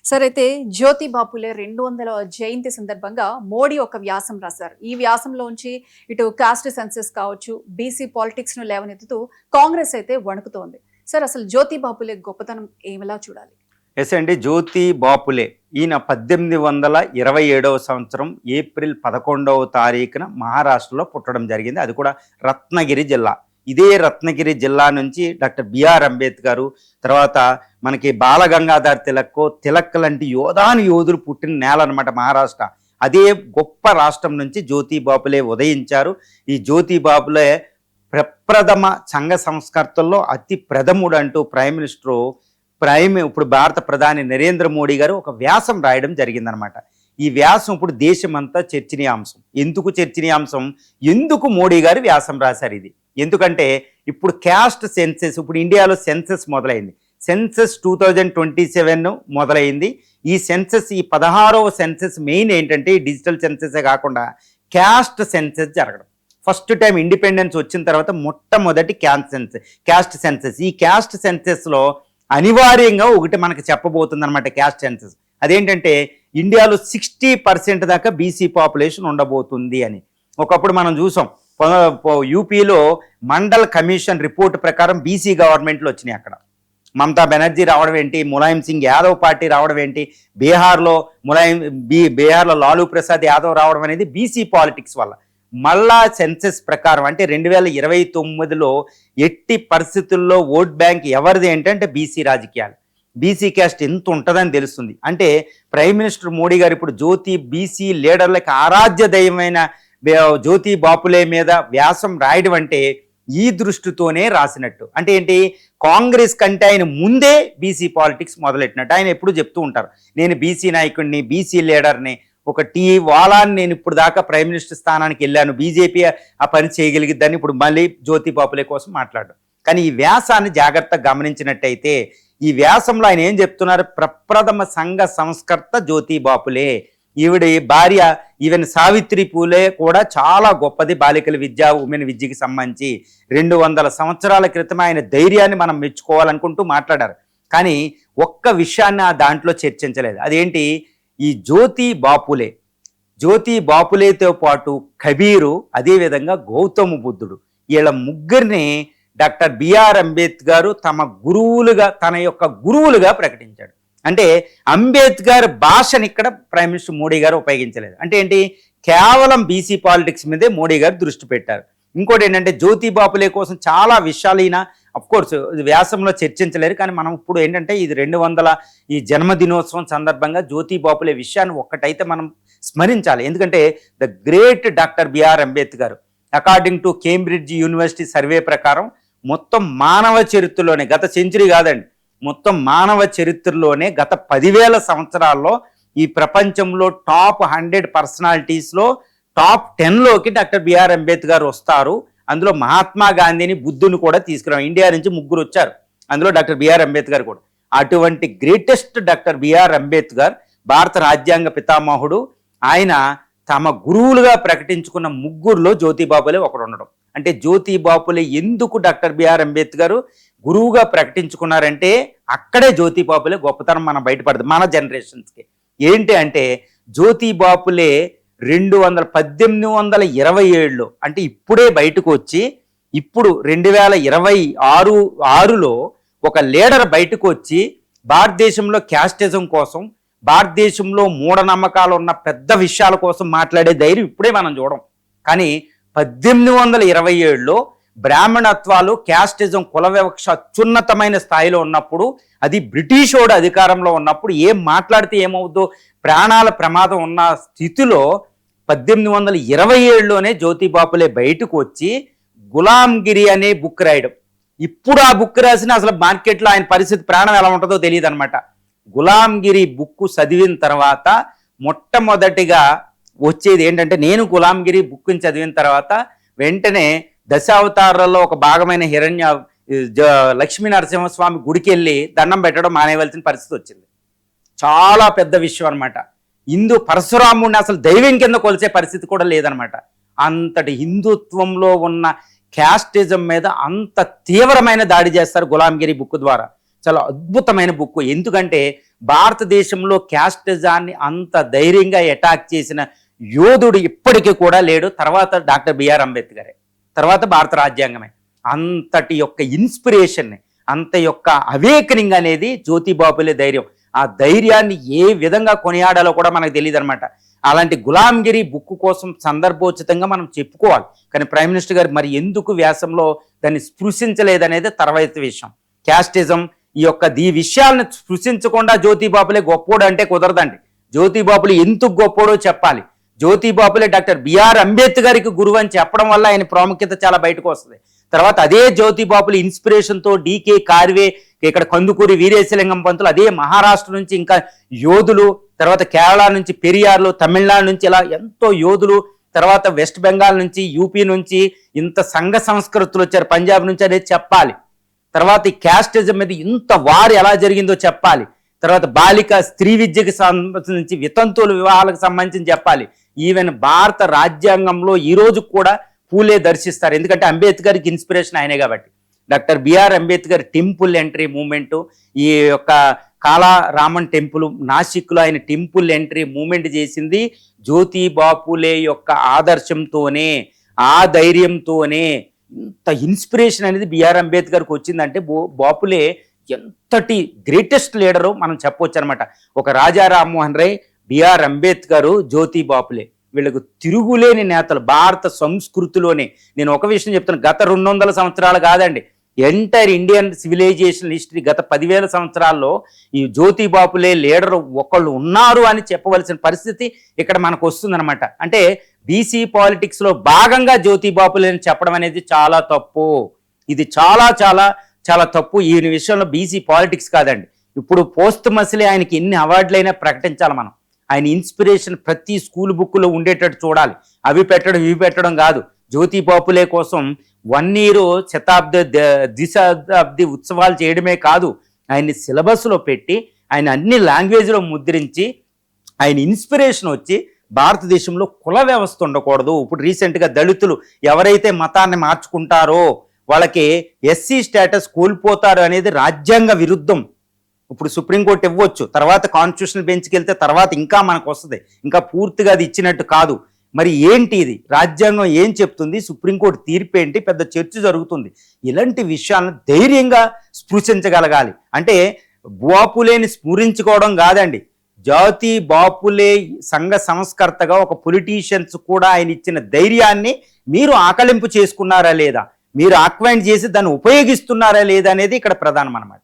సరే అయితే జ్యోతి బాపులే 200వ జయంతి సందర్భంగా మోడీ ఒక వ్యాసం రాశారు. ఈ వ్యాసంలోంచి ఇటు కాస్ట్ సెన్సస్ కావచ్చు, బీసీ పాలిటిక్స్ ను లేవనెత్తుతూ కాంగ్రెస్ అయితే వణుకుతోంది. సార్ అసలు జ్యోతి బాపులే గొప్పతనం ఏమిలా చూడాలి? ఎస్ అండి. జ్యోతి బాపులే ఈయన 1827వ సంవత్సరం ఏప్రిల్ 11వ తారీఖున మహారాష్ట్రలో పుట్టడం జరిగింది. అది కూడా రత్నగిరి జిల్లా. ఇదే రత్నగిరి జిల్లా నుంచి డాక్టర్ బిఆర్ అంబేద్కర్, తర్వాత మనకి బాలగంగాధర్ తిలక్ లాంటి యోధులు పుట్టిన నేల అనమాట మహారాష్ట్ర. అదే గొప్ప రాష్ట్రం నుంచి జ్యోతి బాపులే ఉదయించారు. ఈ జ్యోతి బాపులే ప్రప్రథమ సంఘ సంస్కర్తల్లో అతి ప్రథముడు అంటూ ఇప్పుడు భారత ప్రధాని నరేంద్ర మోడీ గారు ఒక వ్యాసం రాయడం జరిగిందనమాట. ఈ వ్యాసం ఇప్పుడు దేశమంతా చర్చనీయాంశం. ఎందుకు చర్చనీయాంశం? ఎందుకు మోడీ గారు వ్యాసం రాశారు? ఇది ఎందుకంటే ఇప్పుడు క్యాస్ట్ సెన్సెస్, ఇప్పుడు ఇండియాలో సెన్సెస్ మొదలైంది. సెన్సెస్ 2027 మొదలైంది. ఈ సెన్సెస్, ఈ 16వ సెన్సెస్ మెయిన్ ఏంటంటే ఈ డిజిటల్ సెన్సెసే కాకుండా క్యాస్ట్ సెన్సెస్ జరగడం. ఫస్ట్ టైం ఇండిపెండెన్స్ వచ్చిన తర్వాత మొట్టమొదటి క్యాస్ట్ సెన్సెస్. ఈ క్యాస్ట్ సెన్సెస్లో అనివార్యంగా ఒకటి మనకు చెప్పబోతుంది అనమాట క్యాస్ట్ సెన్సెస్. అదేంటంటే ఇండియాలో 60% దాకా బీసీ పాపులేషన్ ఉండబోతుంది అని. ఒకప్పుడు మనం చూసాం, యూపీలో మండల్ కమిషన్ రిపోర్ట్ ప్రకారం బీసీ గవర్నమెంట్లు వచ్చినాయి. అక్కడ మమతా బెనర్జీ రావడం ఏంటి, ములాయం సింగ్ యాదవ్ పార్టీ రావడం ఏంటి, బీహార్లో లాలూ ప్రసాద్ యాదవ్ రావడం అనేది బీసీ పాలిటిక్స్ వల్ల. మళ్ళా సెన్సెస్ ప్రకారం అంటే 2029లో ఎట్టి పరిస్థితుల్లో ఓట్ బ్యాంక్ ఎవరిది ఏంటంటే బీసీ రాజకీయాలు, బీసీ క్యాస్ట్ ఎంత ఉంటుందని తెలుస్తుంది. అంటే ప్రైమ్ మినిస్టర్ మోడీ గారు ఇప్పుడు బీసీ లీడర్లకి ఆరాధ్య దైవమైన జ్యోతి బాపులే మీద వ్యాసం రాయడం అంటే ఈ దృష్టితోనే రాసినట్టు. అంటే ఏంటి, కాంగ్రెస్ కంటే ఆయన ముందే బీసీ పాలిటిక్స్ మొదలెట్టినట్టు. ఆయన ఎప్పుడు చెప్తూ ఉంటారు, నేను బీసీ నాయకుడిని, బీసీ లీడర్ని, ఒక వాలాన్ని నేను ఇప్పుడు దాకా ప్రైమ్ మినిస్టర్ స్థానానికి వెళ్ళాను, బీజేపీ ఆ పని చేయగలిగిద్దని ఇప్పుడు మళ్ళీ జ్యోతి బాపులే కోసం మాట్లాడడం. కానీ ఈ వ్యాసాన్ని జాగ్రత్తగా గమనించినట్టయితే ఈ వ్యాసంలో ఆయన ఏం చెప్తున్నారు, ప్రప్రథమ సంఘ సంస్కర్త జ్యోతి బాపులే. ఈవిడి భార్య ఈవెన్ సావిత్రి పూలే కూడా చాలా గొప్పది బాలికల విద్య, ఉమెన్ విద్యకి సంబంధించి 200 సంవత్సరాల క్రితం ఆయన ధైర్యాన్ని మనం మెచ్చుకోవాలనుకుంటూ మాట్లాడారు. కానీ ఒక్క విషయాన్ని ఆ దాంట్లో చర్చించలేదు. అదేంటి, ఈ జ్యోతి బాపులేతో పాటు కబీరు, అదేవిధంగా గౌతమ బుద్ధుడు, వీళ్ళ ముగ్గురిని డాక్టర్ బిఆర్ అంబేద్కర్ తన యొక్క గురువులుగా ప్రకటించాడు. అంటే అంబేద్కర్ భాషని ఇక్కడ ప్రైమ్ మినిస్టర్ మోడీ గారు ఉపయోగించలేదు. అంటే ఏంటి, కేవలం బీసీ పాలిటిక్స్ మీదే మోడీ గారు దృష్టి పెట్టారు. ఇంకోటి ఏంటంటే జ్యోతి బాపులే కోసం చాలా విషయాలు ఈయన అఫ్కోర్స్ వ్యాసంలో చర్చించలేరు. కానీ మనం ఇప్పుడు ఏంటంటే ఇది 200 ఈ జన్మదినోత్సవం సందర్భంగా జ్యోతి బాపులే విషయాన్ని ఒక్కటైతే మనం స్మరించాలి. ఎందుకంటే the great doctor BR Ambedkar according to Cambridge University survey ప్రకారం మొత్తం మానవ చరిత్రలోనే, గత సెంచరీ కాదండి, మొత్తం మానవ చరిత్రలోనే గత 10,000 సంవత్సరాల్లో ఈ ప్రపంచంలో టాప్ 100 పర్సనాలిటీస్లో టాప్ 10లోకి డాక్టర్ బిఆర్ అంబేద్కర్ వస్తారు. అందులో మహాత్మా గాంధీని, బుద్ధుని కూడా తీసుకురాం. ఇండియా నుంచి 3 వచ్చారు, అందులో డాక్టర్ బిఆర్ అంబేద్కర్ కూడా. అటువంటి గ్రేటెస్ట్ డాక్టర్ బిఆర్ అంబేద్కర్ భారత రాజ్యాంగ పితామహుడు. ఆయన తమ గురువులుగా ప్రకటించుకున్న 3లో జ్యోతి బాపులే ఒకడు ఉండడం. అంటే జ్యోతి బాపులే ఎందుకు డాక్టర్ బిఆర్ అంబేద్కర్ గురువుగా ప్రకటించుకున్నారంటే అక్కడే జ్యోతి బాపులే గొప్పతనం మనం బయటపడుతుంది మన జనరేషన్స్కి. ఏంటి అంటే జ్యోతి బాపులే 1827లో అంటే ఇప్పుడే బయటకు వచ్చి, ఇప్పుడు 2026లో ఒక లీడర్ బయటకు వచ్చి భారతదేశంలో క్యాస్టిజం కోసం, భారతదేశంలో మూఢనమ్మకాలు ఉన్న పెద్ద విషయాల కోసం మాట్లాడే ధైర్యం ఇప్పుడే మనం చూడం. కానీ 1827లో బ్రాహ్మణత్వాలు, క్యాస్టిజం, కుల వివక్ష అత్యున్నతమైన స్థాయిలో ఉన్నప్పుడు, అది బ్రిటిష్ వాడు అధికారంలో ఉన్నప్పుడు ఏం మాట్లాడితే ఏమవుద్దో ప్రాణాల ప్రమాదం ఉన్న స్థితిలో 1827లోనే జ్యోతి బాపులే బయటకు వచ్చి గులాంగిరి అనే బుక్ రాయడం. ఇప్పుడు ఆ బుక్ రాసిన అసలు మార్కెట్లో ఆయన పరిస్థితి, ప్రాణం ఎలా ఉంటుందో తెలియదు అనమాట. గులాంగిరి బుక్ చదివిన తర్వాత మొట్టమొదటిగా వచ్చేది ఏంటంటే, నేను గులాంగిరి బుక్ని చదివిన తర్వాత వెంటనే దశావతారాల్లో ఒక భాగమైన లక్ష్మీ నరసింహస్వామి గుడికి వెళ్ళి దండం పెట్టడం మానేయవలసిన పరిస్థితి వచ్చింది. చాలా పెద్ద విషయం అనమాట. పరశురాముడిని అసలు దైవం కింద కొలిసే పరిస్థితి కూడా లేదనమాట. అంతటి హిందుత్వంలో ఉన్న క్యాస్టిజం మీద అంత తీవ్రమైన దాడి చేస్తారు గులాంగిరి బుక్ ద్వారా. చాలా అద్భుతమైన బుక్. ఎందుకంటే భారతదేశంలో క్యాస్టిజాన్ని అంత ధైర్యంగా అటాక్ చేసిన యోధుడు ఇప్పటికీ కూడా లేడు. తర్వాత డాక్టర్ బిఆర్ అంబేద్కరే, తర్వాత భారత రాజ్యాంగమే. అంతటి యొక్క ఇన్స్పిరేషన్ని, అంత యొక్క అవేకనింగ్ అనేది జ్యోతిబాపులే ధైర్యం. ఆ ధైర్యాన్ని ఏ విధంగా కొనియాడాలో కూడా మనకు తెలియదు అనమాట. అలాంటి గులాంగిరి బుక్ కోసం సందర్భోచితంగా మనం చెప్పుకోవాలి. కానీ ప్రైమ్ మినిస్టర్ గారు మరి ఎందుకు వ్యాసంలో దాన్ని స్పృశించలేదనేది తర్వాత విషయం. క్యాస్టిజం ఈ విషయాలను స్పృశించకుండా జ్యోతిబాపులే గొప్పోడు అంటే కుదరదండి. జ్యోతిబాపులు ఎందుకు గొప్పోడో చెప్పాలి. జ్యోతిబాపులే డాక్టర్ బిఆర్ అంబేద్కర్కి గురువు అని చెప్పడం వల్ల ఆయన ప్రాముఖ్యత చాలా బయటకు వస్తుంది. తర్వాత అదే జ్యోతిబాపులు ఇన్స్పిరేషన్తో డికే కార్వే, ఇక్కడ కందుకూరి వీరేశలింగం పంతులు, అదే మహారాష్ట్ర నుంచి ఇంకా యోధులు, తర్వాత కేరళ నుంచి పెరియార్లు, తమిళనాడు నుంచి ఇలా ఎంతో యోధులు, తర్వాత వెస్ట్ బెంగాల్ నుంచి, యూపీ నుంచి ఇంత సంఘ సంస్కృతులు వచ్చారు, పంజాబ్ నుంచి అనేది చెప్పాలి. తర్వాత ఈ క్యాస్టిజం మీద ఇంత వారు ఎలా జరిగిందో చెప్పాలి. తర్వాత బాలిక స్త్రీ విద్యకి సంబంధించి వితంతువుల వివాహాలకు సంబంధించి చెప్పాలి. ఈవెన్ భారత రాజ్యాంగంలో ఈ రోజు కూడా పూలే దర్శిస్తారు, ఎందుకంటే అంబేద్కర్కి ఇన్స్పిరేషన్ ఆయనే కాబట్టి. Doctor BR Ambedkar temple entry movement, ఈ యొక్క కాలారామన్ టెంపుల్ నాసిక్లో ఆయన టెంపుల్ ఎంట్రీ మూమెంట్ చేసింది జ్యోతిబాపులే యొక్క ఆదర్శంతోనే, ఆ ధైర్యంతోనే. ఇంత ఇన్స్పిరేషన్ అనేది బిఆర్ అంబేద్కర్కి వచ్చిందంటే బాపులే ఎంతటి గ్రేటెస్ట్ లీడరు మనం చెప్పవచ్చు అనమాట. ఒక రాజా రామ్మోహన్ రాయ్, బిఆర్ అంబేద్కర్, జ్యోతిబాపులే వీళ్ళకు తిరుగులేని నేతలు భారత సంస్కృతిలోనే. నేను ఒక విషయం చెప్తాను, గత 200 సంవత్సరాలు కాదండి, ఎంటైర్ ఇండియన్ సివిలైజేషన్ హిస్టరీ గత 10,000 సంవత్సరాల్లో ఈ జ్యోతిబాపులే లీడర్ ఒకళ్ళు ఉన్నారు అని చెప్పవలసిన పరిస్థితి ఇక్కడ మనకు వస్తుందన్నమాట. అంటే బీసీ పాలిటిక్స్లో భాగంగా జ్యోతిబాపులేని చెప్పడం అనేది చాలా తప్పు. ఇది చాలా చాలా చాలా తప్పు. ఈ విషయంలో బీసీ పాలిటిక్స్ కాదండి. ఇప్పుడు పోస్ట్ మసిలీ ఆయనకి ఎన్ని అవార్డులైనా ప్రకటించాలి మనం. ఆయన ఇన్స్పిరేషన్ ప్రతి స్కూల్ బుక్లో ఉండేటట్టు చూడాలి. అవి పెట్టడం ఇవి పెట్టడం కాదు. జ్యోతిబాపులే కోసం 1 year శతాబ్ది ఉత్సవాలు చేయడమే కాదు, ఆయన్ని సిలబస్లో పెట్టి ఆయన అన్ని లాంగ్వేజ్లో ముద్రించి ఆయన ఇన్స్పిరేషన్ వచ్చి భారతదేశంలో కుల వ్యవస్థ ఉండకూడదు. ఇప్పుడు రీసెంట్గా దళితులు ఎవరైతే మతాన్ని మార్చుకుంటారో వాళ్ళకి ఎస్సీ స్టేటస్ కోల్పోతారు అనేది రాజ్యాంగ విరుద్ధం. ఇప్పుడు సుప్రీంకోర్టు ఇవ్వచ్చు, తర్వాత కాన్స్టిట్యూషనల్ బెంచ్కి వెళ్తే తర్వాత ఇంకా మనకు వస్తుంది, ఇంకా పూర్తిగా అది ఇచ్చినట్టు కాదు. మరి ఏంటి ఇది, రాజ్యాంగం ఏం చెప్తుంది, సుప్రీంకోర్టు తీర్పు ఏంటి, పెద్ద చర్చ జరుగుతుంది. ఇలాంటి విషయాలను ధైర్యంగా స్పృశించగలగాలి. అంటే బాపులేని స్మరించుకోవడం కాదండి, జ్యోతిబాపులే సంఘ సంస్కర్తగా ఒక పొలిటీషియన్స్ కూడా ఆయన ఇచ్చిన ధైర్యాన్ని మీరు ఆకలింపు చేసుకున్నారా లేదా, మీరు ఆక్వైంట్ చేసి దాన్ని ఉపయోగిస్తున్నారా లేదా అనేది ఇక్కడ ప్రధానం అన్నమాట.